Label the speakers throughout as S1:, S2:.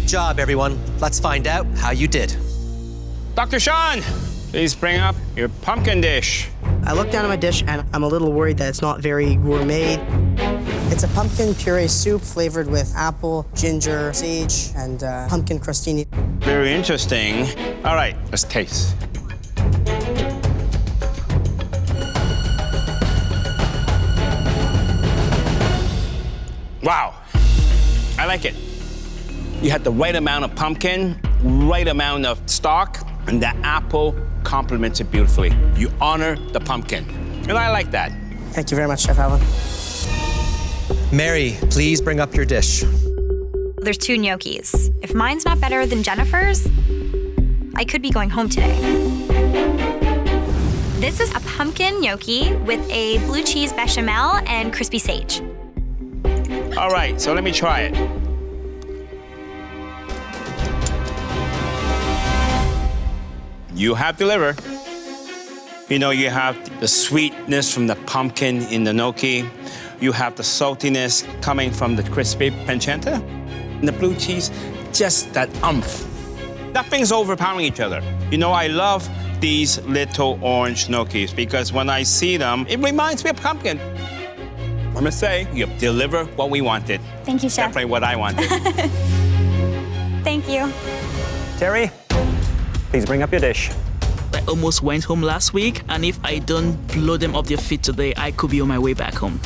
S1: Great job, everyone. Let's find out how you did.
S2: Dr. Sean, please bring up your pumpkin dish.
S3: I looked down at my dish and I'm a little worried that it's not very gourmet. It's a pumpkin puree soup flavored with apple, ginger, sage, and pumpkin crostini.
S2: Very interesting. All right, let's taste. Wow, I like it. You had the right amount of pumpkin, right amount of stock, and the apple complements it beautifully. You honor the pumpkin, and I like that.
S3: Thank you very much, Chef Allen.
S1: Mary, please bring up your dish.
S4: There's 2 gnocchis. If mine's not better than Jennifer's, I could be going home today. This is a pumpkin gnocchi with a blue cheese bechamel and crispy sage.
S2: All right, so let me try it. You have delivered. You know, you have the sweetness from the pumpkin in the gnocchi. You have the saltiness coming from the crispy pancetta. And the blue cheese, just that umph. Nothing's overpowering each other. You know, I love these little orange gnocchis because when I see them, it reminds me of pumpkin. I must say, you deliver what we wanted.
S4: Thank you, Chef.
S2: Definitely what I wanted.
S4: Thank you.
S5: Terry, please bring up your dish.
S6: I almost went home last week, and if I don't blow them off their feet today, I could be on my way back home.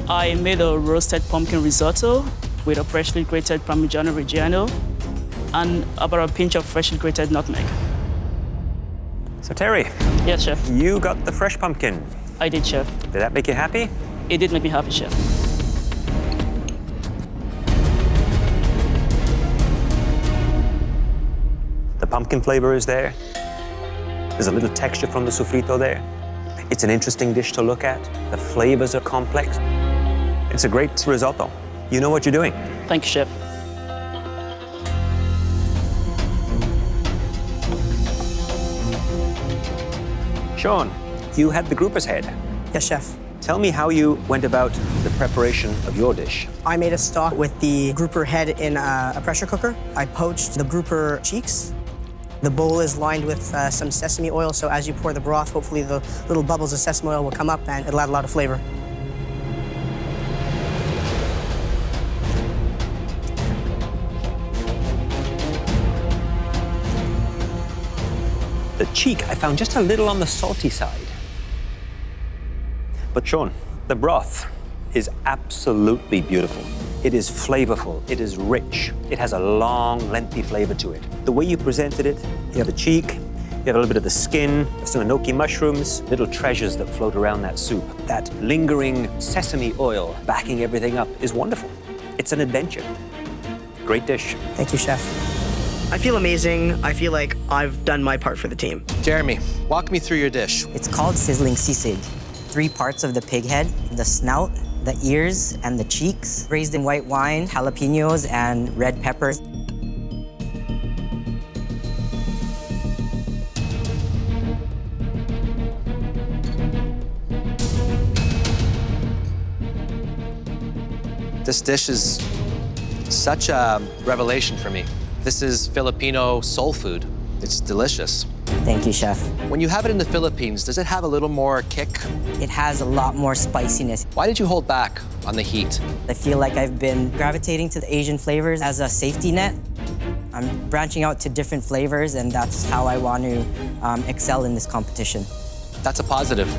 S7: I made a roasted pumpkin risotto with a freshly grated Parmigiano Reggiano and about a pinch of freshly grated nutmeg.
S5: So Terry,
S7: Yes, Chef.
S5: you got the fresh pumpkin.
S7: I did, Chef.
S5: Did that make you happy?
S7: It did make me happy, Chef.
S5: The pumpkin flavor is there. There's a little texture from the sofrito there. It's an interesting dish to look at. The flavors are complex. It's a great risotto. You know what you're doing.
S7: Thank you, Chef.
S5: Sean, you had the grouper's head.
S3: Yes, Chef.
S5: Tell me how you went about the preparation of your dish.
S3: I made a stock with the grouper head in a pressure cooker. I poached the grouper cheeks. The bowl is lined with some sesame oil, so as you pour the broth, hopefully the little bubbles of sesame oil will come up and it'll add a lot of flavor.
S5: The cheek, I found just a little on the salty side. But Sean, the broth is absolutely beautiful. It is flavorful, it is rich, it has a long, lengthy flavor to it. The way you presented it, you have the cheek, you have a little bit of the skin, some enoki mushrooms, little treasures that float around that soup. That lingering sesame oil backing everything up is wonderful. It's an adventure. Great dish.
S3: Thank you, Chef. I feel amazing. I feel like I've done my part for the team.
S1: Jeremy, walk me through your dish.
S8: It's called sizzling sisig. 3 parts of the pig head, the snout, the ears, and the cheeks, braised in white wine, jalapenos, and red peppers.
S1: This dish is such a revelation for me. This is Filipino soul food. It's delicious.
S8: Thank you, Chef.
S1: When you have it in the Philippines, does it have a little more kick?
S8: It has a lot more spiciness.
S1: Why did you hold back on the heat?
S8: I feel like I've been gravitating to the Asian flavors as a safety net. I'm branching out to different flavors, and that's how I want to excel in this competition.
S1: That's a positive.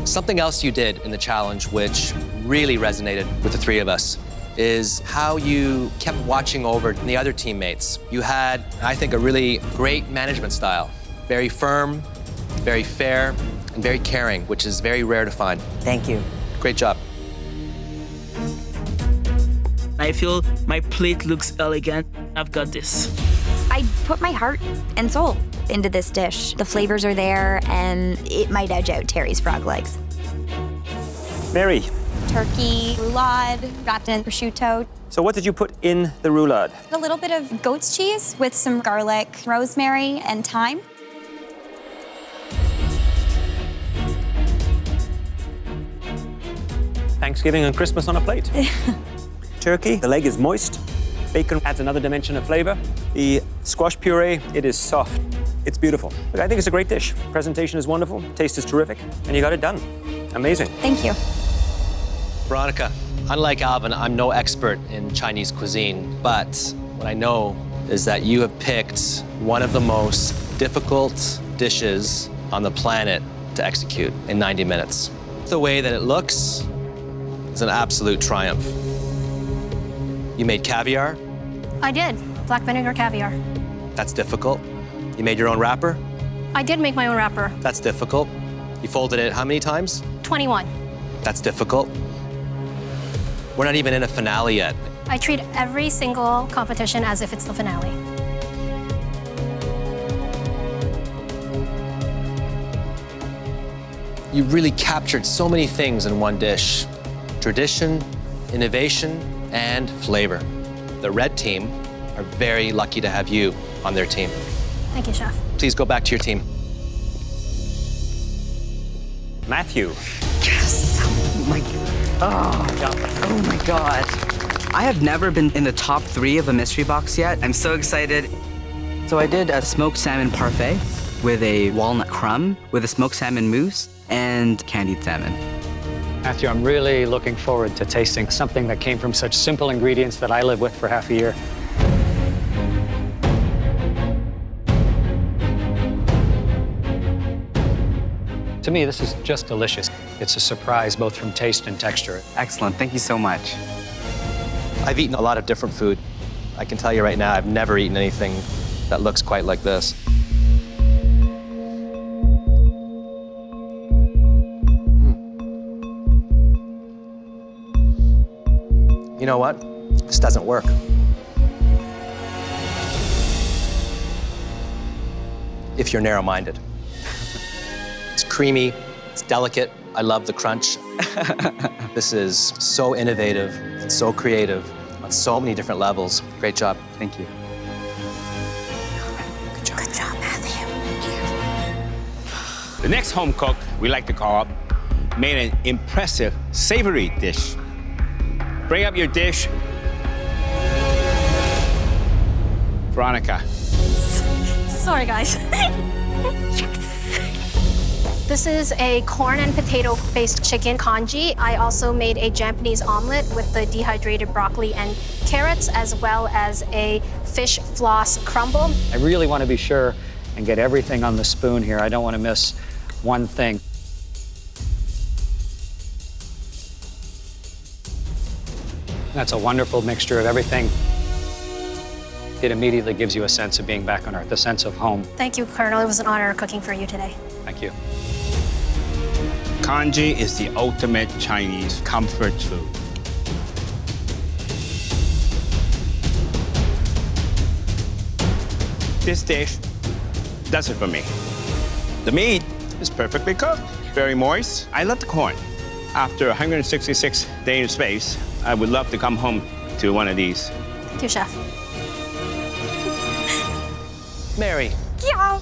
S1: Something else you did in the challenge which really resonated with the 3 of us is how you kept watching over the other teammates. You had, I think, a really great management style. Very firm, very fair, and very caring, which is very rare to find.
S8: Thank you.
S1: Great job.
S6: I feel my plate looks elegant. I've got this.
S4: I put my heart and soul into this dish. The flavors are there, and it might edge out Terry's frog legs.
S5: Mary,
S4: Turkey, roulade, wrapped in prosciutto.
S5: so what did you put in the roulade?
S4: A little bit of goat's cheese with some garlic, rosemary, and thyme.
S5: Thanksgiving and Christmas on a plate. Turkey, the leg is moist, Bacon adds another dimension of flavor. The squash puree, it is soft. It's beautiful. Look, I think it's a great dish. Presentation is wonderful, taste is terrific, and you got it done. Amazing.
S4: Thank you.
S1: Veronica, unlike Alvin, I'm no expert in Chinese cuisine, but what I know is that you have picked one of the most difficult dishes on the planet to execute in 90 minutes. The way that it looks is an absolute triumph. You made caviar.
S9: I did. Black vinegar caviar.
S1: That's difficult. You made your own wrapper.
S9: I did make my own wrapper.
S1: That's difficult. You folded it how many times?
S9: 21.
S1: That's difficult. We're not even in a finale yet.
S9: I treat every single competition as if it's the finale.
S1: You really captured so many things in one dish. Tradition, innovation, and flavor. The red team are very lucky to have you on their team.
S9: Thank you, Chef.
S1: Please go back to your team.
S5: Matthew.
S8: Yes! Oh my God. I have never been in the top 3 of a mystery box yet. I'm so excited. So I did a smoked salmon parfait with a walnut crumb, with a smoked salmon mousse, and candied salmon.
S10: Matthew, I'm really looking forward to tasting something that came from such simple ingredients that I lived with for half a year. To me, this is just delicious. It's a surprise both from taste and texture.
S8: Excellent, thank you so much.
S1: I've eaten a lot of different food. I can tell you right now, I've never eaten anything that looks quite like this. You know what? This doesn't work. If you're narrow-minded. It's creamy, it's delicate. I love the crunch. This is so innovative and so creative on so many different levels. Great job.
S8: Thank you.
S4: Good job, Matthew.
S2: The next home cook we like to call up made an impressive savory dish. Bring up your dish. Veronica.
S9: Sorry, guys. This is a corn and potato-based chicken congee. I also made a Japanese omelet with the dehydrated broccoli and carrots, as well as a fish floss crumble.
S10: I really want to be sure and get everything on the spoon here. I don't want to miss one thing. That's a wonderful mixture of everything. It immediately gives you a sense of being back on Earth, a sense of home.
S9: Thank you, Colonel. It was an honor cooking for you today.
S10: Thank you.
S2: Congee is the ultimate Chinese comfort food. This dish does it for me. The meat is perfectly cooked, very moist. I love the corn. After 166 days in space, I would love to come home to one of these.
S9: Thank you, Chef.
S1: Mary.
S4: Yeah,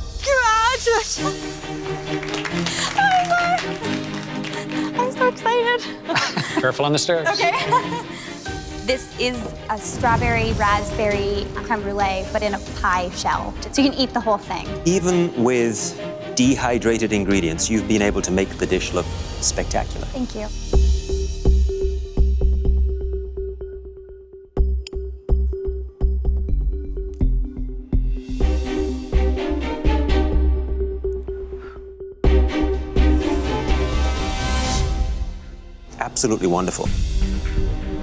S4: I'm so excited.
S10: Careful on the stairs.
S4: Okay. This is a strawberry raspberry creme brulee, but in a pie shell. So you can eat the whole thing.
S5: Even with dehydrated ingredients, you've been able to make the dish look spectacular.
S4: Thank you.
S5: Absolutely wonderful.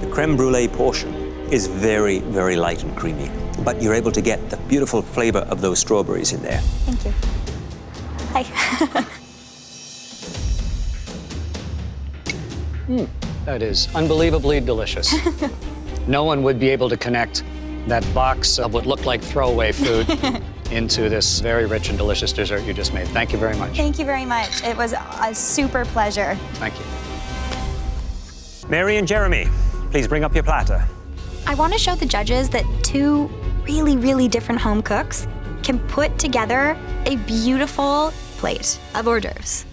S5: The creme brulee portion is very, very light and creamy, but you're able to get the beautiful flavor of those strawberries in there.
S4: Thank you. Hi.
S10: That is unbelievably delicious. No one would be able to connect that box of what looked like throwaway food into this very rich and delicious dessert you just made. Thank you very much.
S4: Thank you very much. It was a super pleasure.
S10: Thank you.
S5: Mary and Jeremy, please bring up your platter.
S4: I want to show the judges that two really, really different home cooks can put together a beautiful plate of hors d'oeuvres.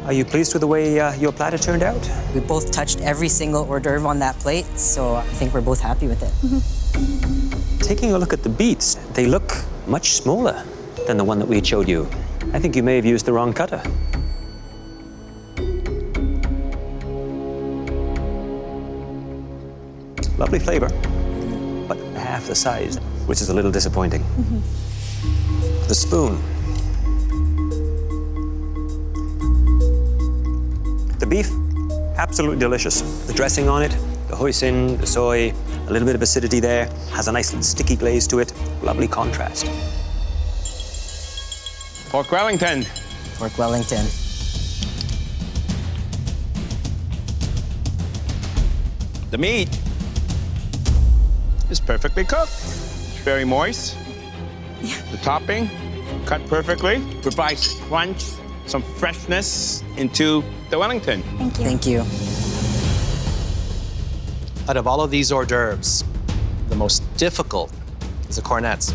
S5: Are you pleased with the way your platter turned out?
S3: We both touched every single hors d'oeuvre on that plate, so I think we're both happy with it.
S5: Taking a look at the beets, they look much smaller than the one that we showed you. I think you may have used the wrong cutter. Lovely flavor, but half the size, which is a little disappointing. The spoon. The beef, absolutely delicious. The dressing on it, the hoisin, the soy, a little bit of acidity there, has a nice little sticky glaze to it. Lovely contrast.
S2: Pork Wellington.
S3: Pork Wellington.
S2: The meat is perfectly cooked. It's very moist. The topping, cut perfectly, provides crunch, some freshness into the Wellington.
S4: Thank you.
S3: Thank you.
S1: Out of all of these hors d'oeuvres, the most difficult is the cornets.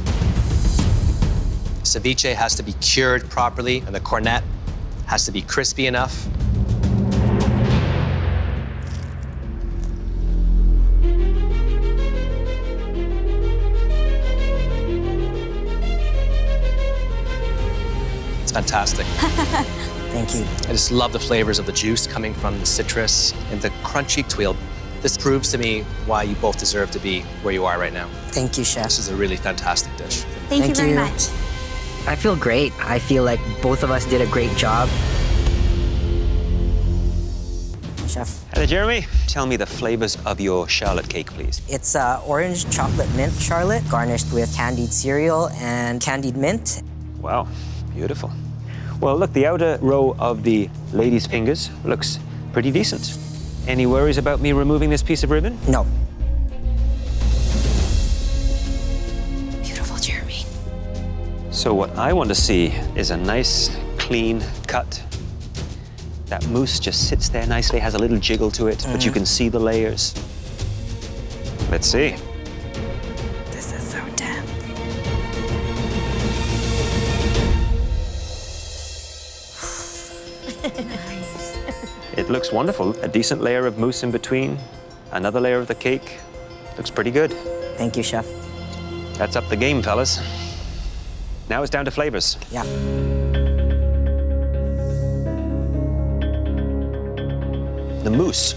S1: Ceviche has to be cured properly, and the cornet has to be crispy enough. It's fantastic.
S3: Thank you.
S1: I just love the flavors of the juice coming from the citrus and the crunchy tuile. This proves to me why you both deserve to be where you are right now.
S3: Thank you, Chef.
S1: This is a really fantastic dish.
S4: Thank you very much.
S3: I feel great. I feel like both of us did a great job. Chef.
S5: Hello, Jeremy. Tell me the flavors of your charlotte cake, please.
S3: It's orange chocolate mint charlotte, garnished with candied cereal and candied mint.
S5: Wow, beautiful. Well, look, the outer row of the lady's fingers looks pretty decent. Any worries about me removing this piece of ribbon?
S3: No.
S4: Beautiful, Jeremy.
S5: So what I want to see is a nice, clean cut. That mousse just sits there nicely, has a little jiggle to it, but you can see the layers. Let's see.
S4: This is so dense.
S5: It looks wonderful. A decent layer of mousse in between, another layer of the cake. Looks pretty good.
S3: Thank you, Chef.
S5: That's up the game, fellas. Now it's down to flavors.
S3: Yeah.
S5: The mousse,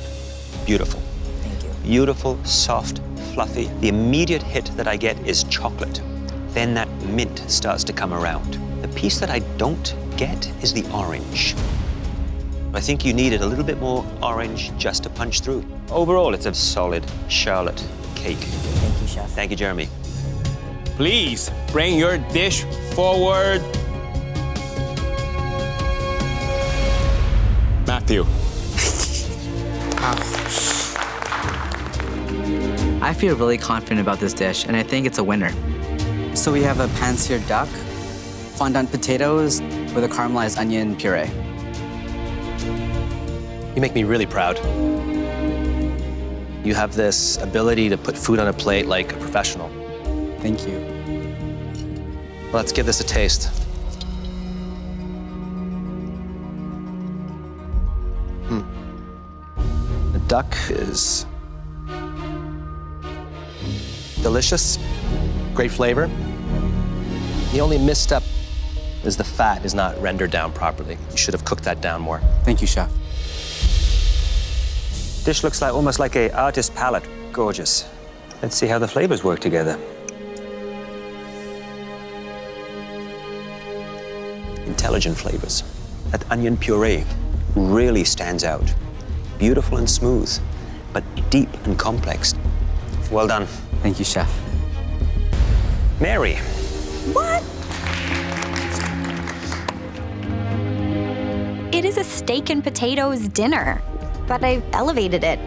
S5: beautiful.
S3: Thank you.
S5: Beautiful, soft, fluffy. The immediate hit that I get is chocolate. Then that mint starts to come around. The piece that I don't get is the orange. I think you needed a little bit more orange just to punch through. Overall, it's a solid charlotte cake.
S3: Thank you, Chef.
S5: Thank you, Jeremy.
S2: Please bring your dish forward. Matthew.
S8: I feel really confident about this dish, and I think it's a winner. So we have a pan-seared duck, fondant potatoes with a caramelized onion puree.
S1: You make me really proud. You have this ability to put food on a plate like a professional.
S8: Thank you.
S1: Let's give this a taste. The duck is delicious, great flavor. The only misstep is the fat is not rendered down properly. You should have cooked that down more.
S8: Thank you, Chef.
S5: Dish looks like almost like an artist's palette. Gorgeous. Let's see how the flavors work together. Intelligent flavors. That onion puree really stands out. Beautiful and smooth, but deep and complex. Well done.
S8: Thank you, Chef.
S5: Mary.
S4: What? It is a steak and potatoes dinner, but I've elevated it.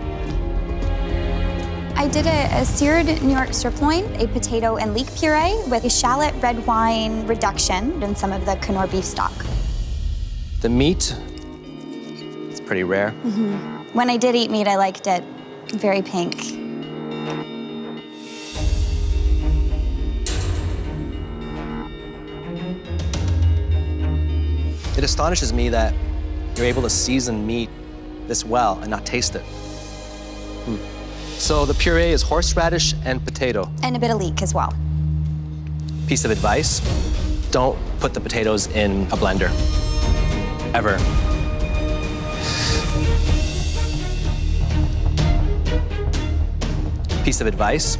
S4: I did a seared New York sirloin, a potato and leek puree with a shallot red wine reduction and some of the Knorr beef stock.
S1: The meat, it's pretty rare.
S4: When I did eat meat, I liked it very pink.
S1: It astonishes me that you're able to season meat this well and not taste it. So the puree is horseradish and potato.
S4: And a bit of leek as well.
S1: Piece of advice, don't put the potatoes in a blender, ever. Piece of advice,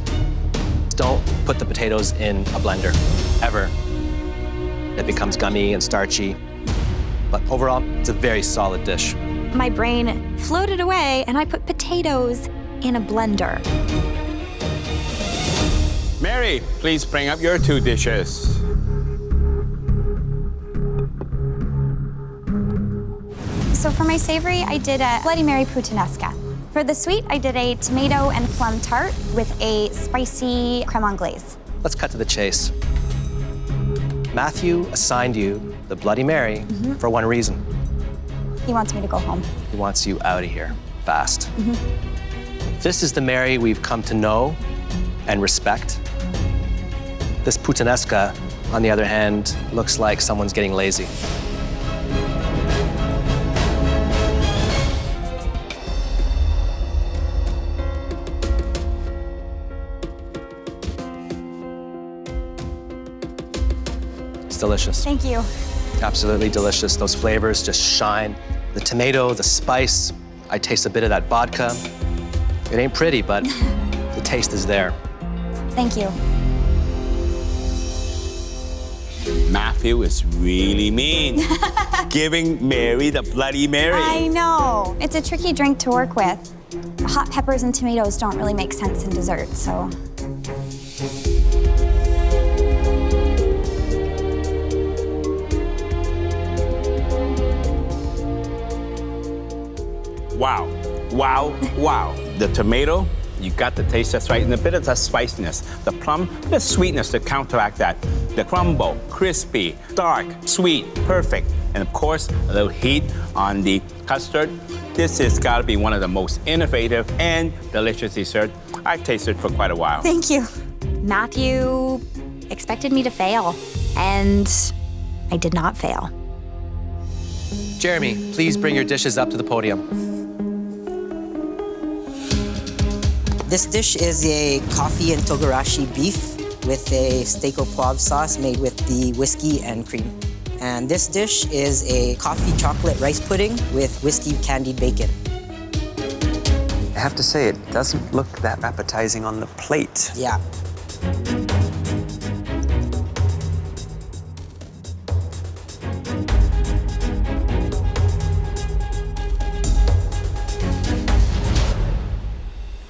S1: don't put the potatoes in a blender, ever. It becomes gummy and starchy, but overall, it's a very solid dish.
S4: My brain floated away and I put potatoes in a blender.
S2: Mary, please bring up your 2 dishes.
S4: So for my savory, I did a Bloody Mary puttanesca. For the sweet, I did a tomato and plum tart with a spicy creme anglaise.
S1: Let's cut to the chase. Matthew assigned you the Bloody Mary for one reason.
S4: He wants me to go home.
S1: He wants you out of here fast. This is the Mary we've come to know and respect. This puttanesca, on the other hand, looks like someone's getting lazy. It's delicious.
S4: Thank you.
S1: Absolutely delicious. Those flavors just shine. The tomato, the spice. I taste a bit of that vodka. It ain't pretty, but the taste is there.
S4: Thank you.
S2: Matthew is really mean. Giving Mary the Bloody Mary.
S4: I know. It's a tricky drink to work with. Hot peppers and tomatoes don't really make sense in dessert, so.
S2: Wow, wow, wow. The tomato, you got the taste just right, and a bit of the spiciness. The plum, the sweetness to counteract that. The crumble, crispy, dark, sweet, perfect. And of course, a little heat on the custard. This has got to be one of the most innovative and delicious desserts I've tasted for quite a while.
S4: Thank you. Matthew expected me to fail, and I did not fail.
S1: Jeremy, please bring your dishes up to the podium.
S3: This dish is a coffee and togarashi beef with a steak au poivre sauce made with the whiskey and cream. And this dish is a coffee chocolate rice pudding with whiskey candied bacon.
S5: I have to say, it doesn't look that appetizing on the plate.
S3: Yeah.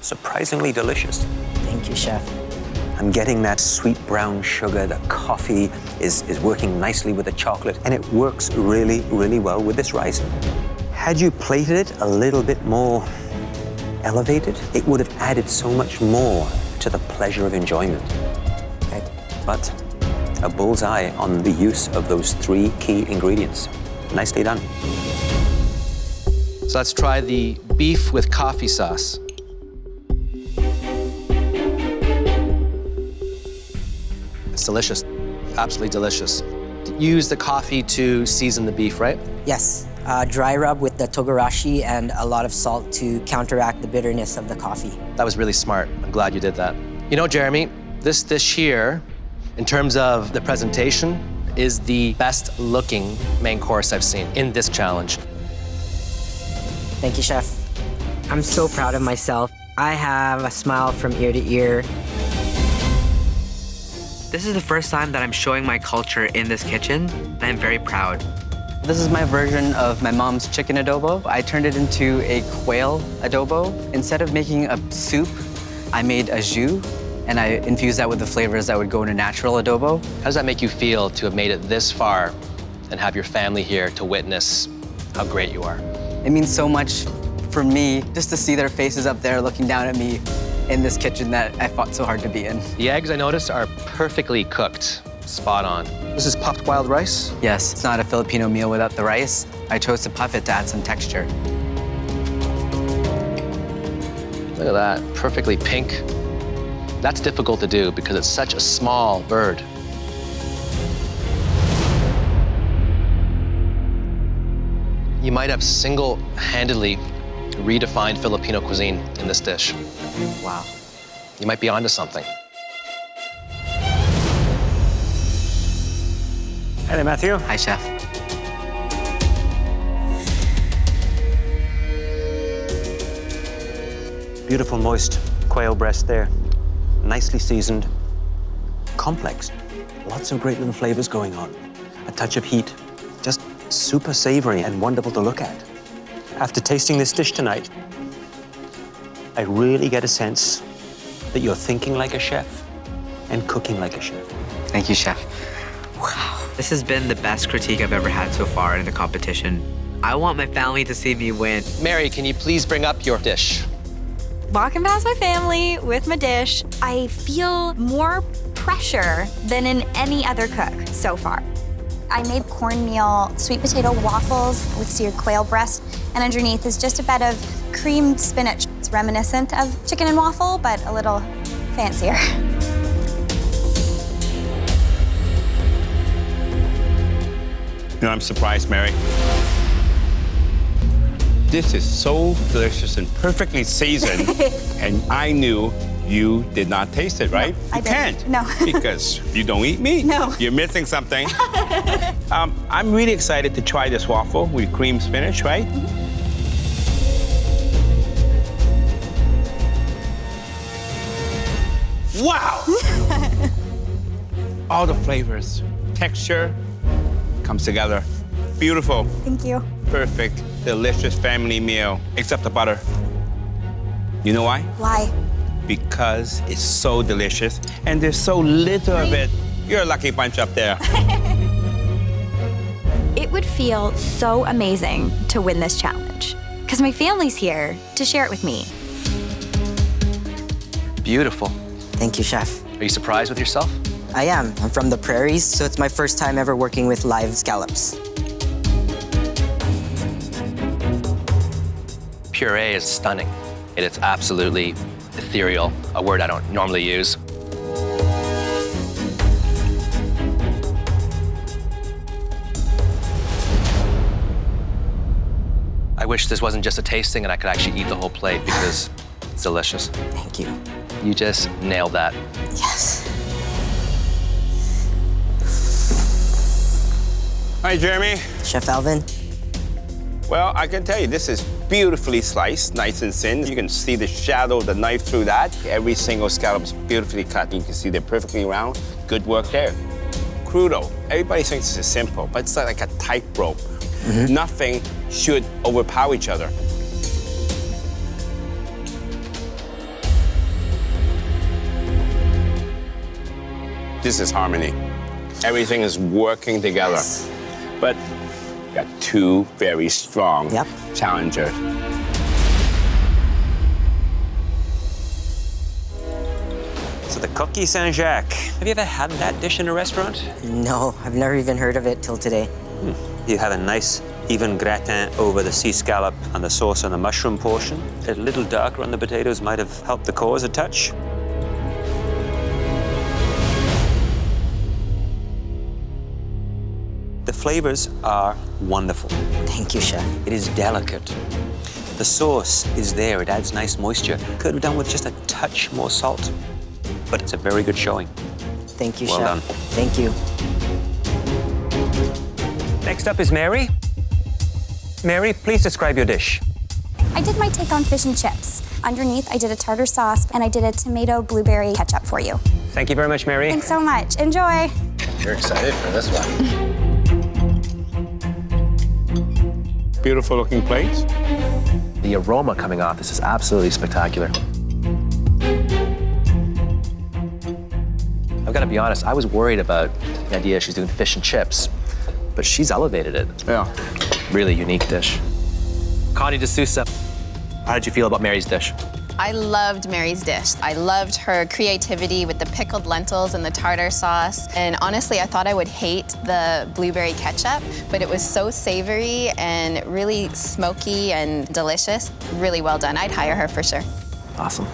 S5: Surprisingly delicious.
S3: Thank you, chef.
S5: I'm getting that sweet brown sugar. The coffee is working nicely with the chocolate, and it works really, really well with this rice. Had you plated it a little bit more elevated, it would have added so much more to the pleasure of enjoyment.
S3: Okay.
S5: But a bullseye on the use of those 3 key ingredients. Nicely done.
S1: So let's try the beef with coffee sauce. It's delicious, absolutely delicious. Use the coffee to season the beef, right?
S3: Yes. Dry rub with the togarashi and a lot of salt to counteract the bitterness of the coffee.
S1: That was really smart. I'm glad you did that. You know, Jeremy, this dish here, in terms of the presentation, is the best looking main course I've seen in this challenge.
S3: Thank you, chef. I'm so proud of myself. I have a smile from ear to ear.
S8: This is the first time that I'm showing my culture in this kitchen, and I'm very proud.
S3: This is my version of my mom's chicken adobo. I turned it into a quail adobo. Instead of making a soup, I made a jus, and I infused that with the flavors that would go in a natural adobo.
S1: How does that make you feel to have made it this far and have your family here to witness how great you are?
S3: It means so much for me just to see their faces up there looking down at me in this kitchen that I fought so hard to be in.
S1: The eggs, I noticed, are perfectly cooked, spot on. This is puffed wild rice?
S3: Yes, it's not a Filipino meal without the rice. I chose to puff it to add some texture.
S1: Look at that, perfectly pink. That's difficult to do because it's such a small bird. You might have single-handedly redefined Filipino cuisine in this dish.
S3: Wow.
S1: You might be onto something.
S5: Hey, Matthew.
S8: Hi, Chef.
S5: Beautiful, moist quail breast there. Nicely seasoned. Complex. Lots of great little flavors going on. A touch of heat. Just super savory and wonderful to look at. After tasting this dish tonight, I really get a sense that you're thinking like a chef and cooking like a chef.
S8: Thank you, Chef. Wow. This has been the best critique I've ever had so far in the competition. I want my family to see me win.
S1: Mary, can you please bring up your dish?
S4: Walking past my family with my dish, I feel more pressure than in any other cook so far. I made cornmeal sweet potato waffles with seared quail breast, and underneath is just a bed of creamed spinach. It's reminiscent of chicken and waffle, but a little fancier.
S2: You know, I'm surprised, Mary. This is so delicious and perfectly seasoned, and I knew you did not taste it, right?
S4: I
S2: you
S4: didn't.
S2: can't.
S4: No.
S2: Because you don't eat meat.
S4: No.
S2: You're missing something. I'm really excited to try this waffle with cream spinach, right? Wow! All the flavors, texture comes together. Beautiful.
S4: Thank you.
S2: Perfect, delicious family meal, except the butter. You know why?
S4: Why?
S2: Because it's so delicious and there's so little of it. You're a lucky bunch up there.
S4: It would feel so amazing to win this challenge, because my family's here to share it with me.
S1: Beautiful.
S3: Thank you, Chef.
S1: Are you surprised with yourself?
S3: I am. I'm from the prairies, so it's my first time ever working with live scallops.
S1: Puree is stunning. It's absolutely ethereal, a word I don't normally use. I wish this wasn't just a tasting and I could actually eat the whole plate because it's delicious.
S3: Thank you.
S1: You just nailed that.
S3: Yes.
S2: Hi, Jeremy.
S3: Chef Alvin.
S2: Well, I can tell you, this is beautifully sliced, nice and thin. You can see the shadow of the knife through that. Every single scallop is beautifully cut. You can see they're perfectly round. Good work there. Crudo. Everybody thinks this is simple, but it's like a tightrope. Nothing should overpower each other. This is harmony. Everything is working together.
S3: Yes.
S2: But you got two very strong challengers.
S5: So the coquille Saint-Jacques. Have you ever had that dish in a restaurant?
S3: No, I've never even heard of it till today.
S5: You have a nice even gratin over the sea scallop and the sauce on the mushroom portion. A little darker on the potatoes might have helped the cause a touch. The flavors are wonderful.
S3: Thank you, Chef.
S5: It is delicate. The sauce is there. It adds nice moisture. Could have done with just a touch more salt, but it's a very good showing.
S3: Thank you,
S5: Well
S3: Chef.
S5: done.
S3: Thank you.
S5: Next up is Mary. Mary, please describe your dish.
S4: I did my take on fish and chips. Underneath, I did a tartar sauce, and I did a tomato blueberry ketchup for you.
S5: Thank you very much, Mary.
S4: Thanks so much. Enjoy.
S1: You're excited for this one.
S2: Beautiful looking plates.
S1: The aroma coming off this is absolutely spectacular. I've got to be honest, I was worried about the idea she's doing fish and chips, but she's elevated it.
S2: Yeah.
S1: Really unique dish. Connie D'Souza, how did you feel about Mary's dish?
S11: I loved Mary's dish. I loved her creativity with the pickled lentils and the tartar sauce. And honestly, I thought I would hate the blueberry ketchup, but it was so savory and really smoky and delicious. Really well done. I'd hire her for sure.
S1: Awesome.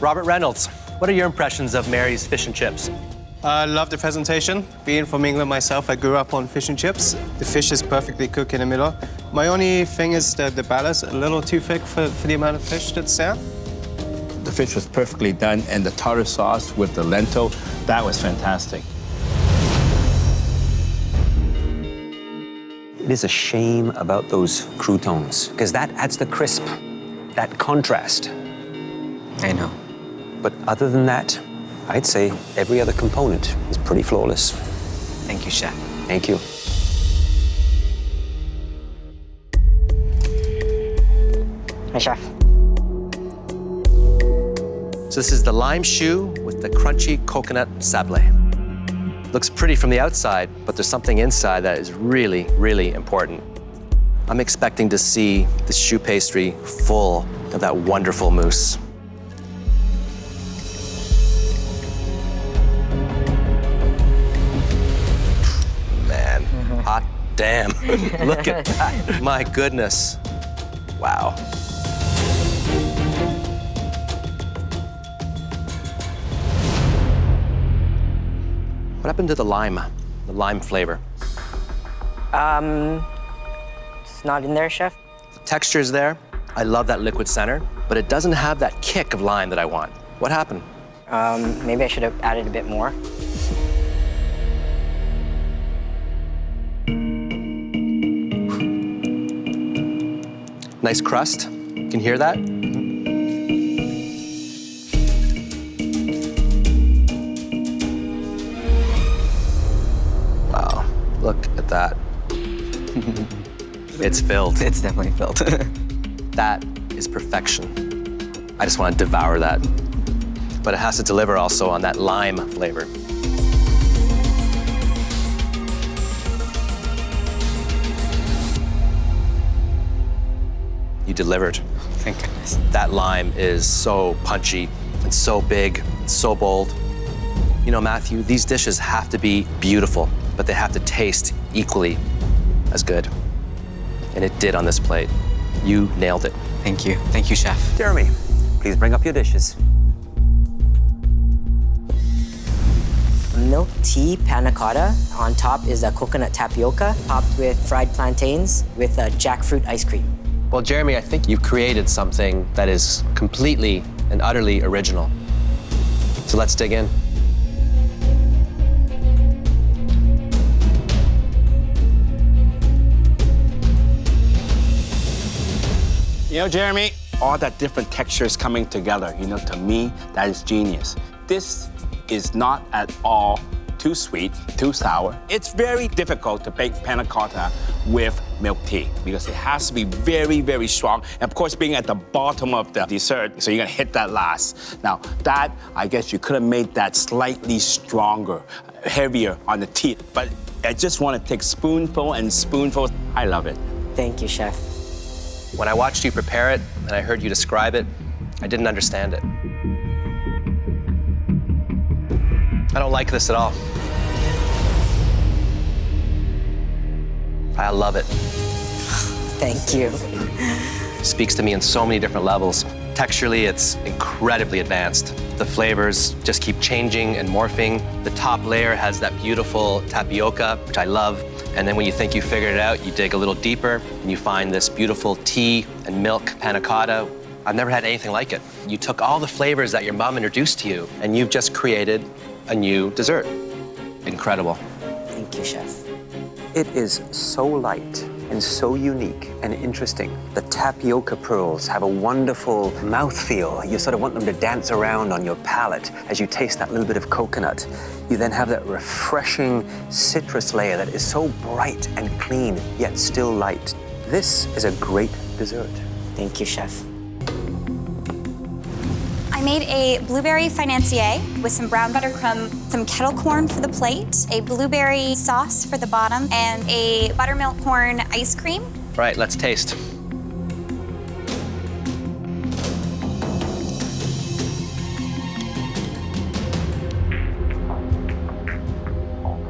S1: Robert Reynolds, what are your impressions of Mary's fish and chips?
S12: I love the presentation. Being from England myself, I grew up on fish and chips. The fish is perfectly cooked in the middle. My only thing is the ballast, a little too thick for the amount of fish that's there.
S2: The fish was perfectly done, and the tartar sauce with the lentil, that was fantastic.
S5: It is a shame about those croutons, because that adds the crisp, that contrast.
S8: I know.
S5: But other than that, I'd say every other component is pretty flawless.
S8: Thank you, Chef.
S5: Thank you.
S3: Hi, Chef.
S1: So this is the lime choux with the crunchy coconut sablé. Looks pretty from the outside, but there's something inside that is really, really important. I'm expecting to see the choux pastry full of that wonderful mousse. Man, hot damn. Look at that. My goodness. Wow. What happened to the lime flavor?
S3: It's not in there, Chef.
S1: The texture's there. I love that liquid center, but it doesn't have that kick of lime that I want. What happened?
S3: Maybe I should have added a bit more.
S1: Nice crust. You can hear that? Wow, look at that. It's filled.
S8: It's definitely filled.
S1: That is perfection. I just want to devour that. But it has to deliver also on that lime flavor. You delivered.
S8: Thank goodness.
S1: That lime is so punchy and so big and so bold. You know, Matthew, these dishes have to be beautiful, but they have to taste equally as good. And it did on this plate. You nailed it.
S8: Thank you. Thank you, Chef.
S5: Jeremy, please bring up your dishes.
S3: Milk tea panna cotta. On top is a coconut tapioca, topped with fried plantains with a jackfruit ice cream.
S1: Well, Jeremy, I think you've created something that is completely and utterly original. So let's dig in.
S2: You know, Jeremy, all that different textures coming together, you know, to me, that is genius. This is not at all too sweet, too sour. It's very difficult to bake panna cotta with milk tea because it has to be very, very strong. And of course, being at the bottom of the dessert, so you're gonna hit that last. Now, that, I guess you could have made that slightly stronger, heavier on the teeth, but I just want to take spoonful and spoonful. I love it.
S3: Thank you, Chef.
S1: When I watched you prepare it and I heard you describe it, I didn't understand it. I don't like this at all. I love it.
S3: Thank you.
S1: Speaks to me in so many different levels. Texturally, it's incredibly advanced. The flavors just keep changing and morphing. The top layer has that beautiful tapioca, which I love. And then when you think you figured it out, you dig a little deeper and you find this beautiful tea and milk panna cotta. I've never had anything like it. You took all the flavors that your mom introduced to you and you've just created a new dessert. Incredible.
S3: Thank you, Chef.
S5: It is so light and so unique and interesting. The tapioca pearls have a wonderful mouthfeel. You sort of want them to dance around on your palate as you taste that little bit of coconut. You then have that refreshing citrus layer that is so bright and clean, yet still light. This is a great dessert.
S3: Thank you, Chef.
S4: I made a blueberry financier with some brown butter crumb, some kettle corn for the plate, a blueberry sauce for the bottom, and a buttermilk corn ice cream.
S1: All right, let's taste.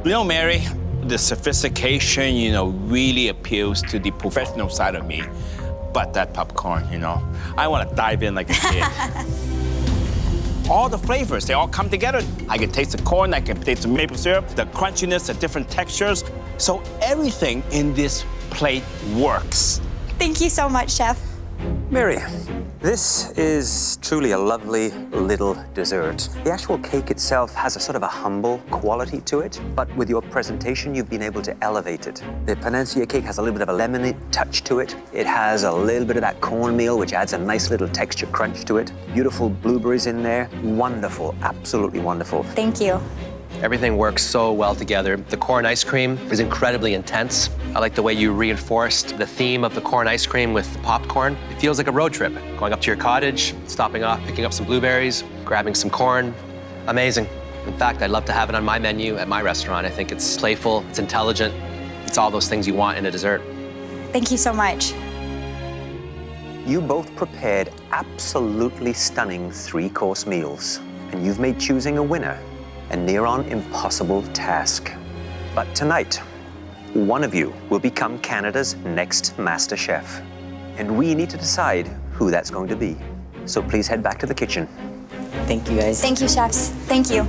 S2: You know, Mary, the sophistication, you know, really appeals to the professional side of me. But that popcorn, you know, I want to dive in like a kid. all the flavors, they all come together. I can taste the corn, I can taste the maple syrup, the crunchiness, the different textures. So everything in this plate works.
S4: Thank you so much, Chef.
S5: Mary, this is truly a lovely little dessert. The actual cake itself has a sort of a humble quality to it, but with your presentation, you've been able to elevate it. The panancia cake has a little bit of a lemony touch to it. It has a little bit of that cornmeal, which adds a nice little texture crunch to it. Beautiful blueberries in there. Wonderful, absolutely wonderful.
S4: Thank you.
S1: Everything works so well together. The corn ice cream is incredibly intense. I like the way you reinforced the theme of the corn ice cream with popcorn. It feels like a road trip, going up to your cottage, stopping off, picking up some blueberries, grabbing some corn. Amazing. In fact, I'd love to have it on my menu at my restaurant. I think it's playful, it's intelligent, it's all those things you want in a dessert.
S4: Thank you so much.
S5: You both prepared absolutely stunning 3-course meals, and you've made choosing a winner a near-on impossible task. But tonight, one of you will become Canada's next MasterChef, and we need to decide who that's going to be. So please head back to the kitchen.
S3: Thank you, guys.
S4: Thank you, chefs. Thank you.